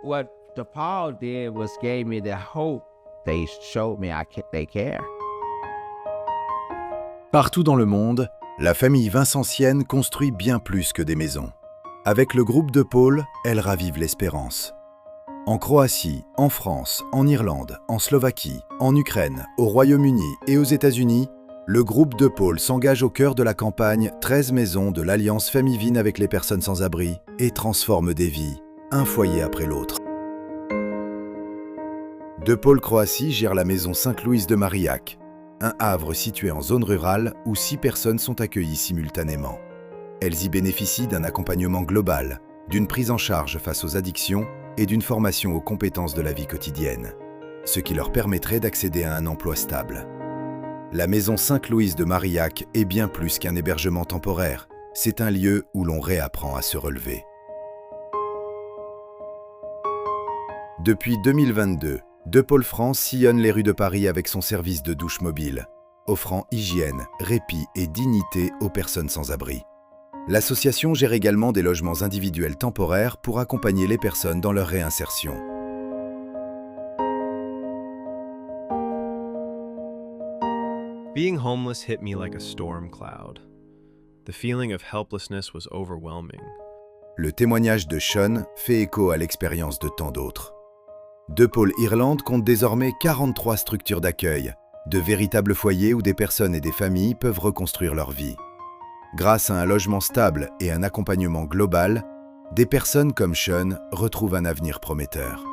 what DePaul did was gave me the hope. They showed me they care. Partout dans le monde, la famille vincentienne construit bien plus que des maisons. Avec le groupe De Paul, elle ravive l'espérance. En Croatie, en France, en Irlande, en Slovaquie, en Ukraine, au Royaume-Uni et aux États-Unis, le groupe De Paul s'engage au cœur de la campagne 13 maisons de l'Alliance Famivine avec les personnes sans abri et transforme des vies, un foyer après l'autre. De Paul Croatie gère la maison Sainte-Louise de Marillac, un havre situé en zone rurale où 6 personnes sont accueillies simultanément. Elles y bénéficient d'un accompagnement global, d'une prise en charge face aux addictions et d'une formation aux compétences de la vie quotidienne, ce qui leur permettrait d'accéder à un emploi stable. La maison Sainte-Louise de Marillac est bien plus qu'un hébergement temporaire, c'est un lieu où l'on réapprend à se relever. Depuis 2022, De Paul France sillonne les rues de Paris avec son service de douche mobile, offrant hygiène, répit et dignité aux personnes sans abri. L'association gère également des logements individuels temporaires pour accompagner les personnes dans leur réinsertion. Being homeless hit me like a storm cloud. The feeling of helplessness was overwhelming. Le témoignage de Sean fait écho à l'expérience de tant d'autres. De Paul Irlande compte désormais 43 structures d'accueil, de véritables foyers où des personnes et des familles peuvent reconstruire leur vie. Grâce à un logement stable et un accompagnement global, des personnes comme Sean retrouvent un avenir prometteur.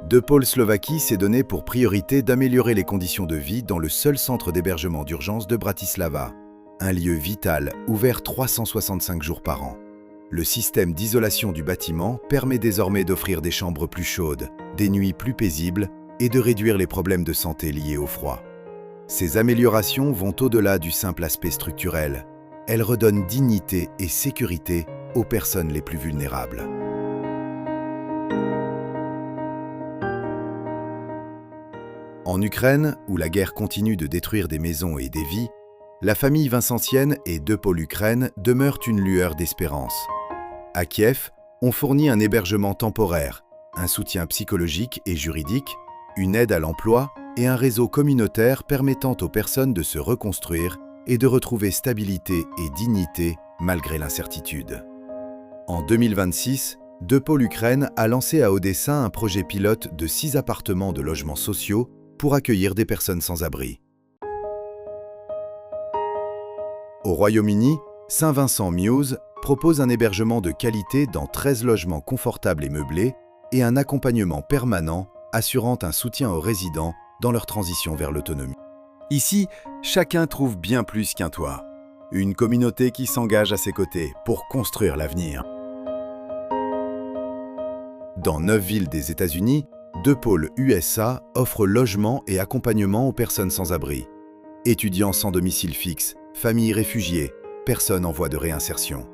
De Paul Slovaquie s'est donné pour priorité d'améliorer les conditions de vie dans le seul centre d'hébergement d'urgence de Bratislava, un lieu vital ouvert 365 jours par an. Le système d'isolation du bâtiment permet désormais d'offrir des chambres plus chaudes, des nuits plus paisibles et de réduire les problèmes de santé liés au froid. Ces améliorations vont au-delà du simple aspect structurel. Elles redonnent dignité et sécurité aux personnes les plus vulnérables. En Ukraine, où la guerre continue de détruire des maisons et des vies, la famille vincentienne et De Paul Ukraine demeurent une lueur d'espérance. À Kiev, on fournit un hébergement temporaire, un soutien psychologique et juridique, une aide à l'emploi et un réseau communautaire permettant aux personnes de se reconstruire et de retrouver stabilité et dignité malgré l'incertitude. En 2026, De Paul Ukraine a lancé à Odessa un projet pilote de 6 appartements de logements sociaux pour accueillir des personnes sans abri. Au Royaume-Uni, Saint-Vincent Muse propose un hébergement de qualité dans 13 logements confortables et meublés et un accompagnement permanent assurant un soutien aux résidents dans leur transition vers l'autonomie. Ici, chacun trouve bien plus qu'un toit. Une communauté qui s'engage à ses côtés pour construire l'avenir. Dans 9 villes des États-Unis, De Paul USA offre logement et accompagnement aux personnes sans abri. Étudiants sans domicile fixe, familles réfugiées, personnes en voie de réinsertion.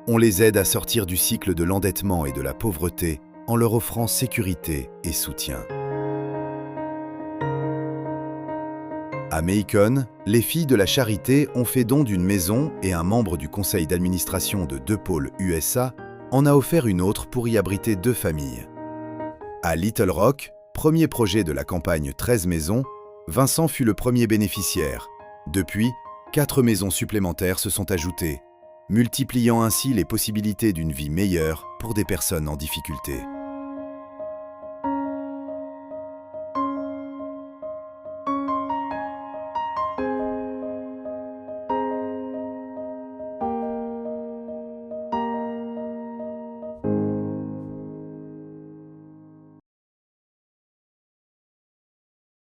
On les aide à sortir du cycle de l'endettement et de la pauvreté en leur offrant sécurité et soutien. À Macon, les filles de la charité ont fait don d'une maison et un membre du conseil d'administration de De Paul USA en a offert une autre pour y abriter 2 familles. À Little Rock, premier projet de la campagne 13 maisons, Vincent fut le premier bénéficiaire. Depuis, 4 maisons supplémentaires se sont ajoutées, multipliant ainsi les possibilités d'une vie meilleure pour des personnes en difficulté.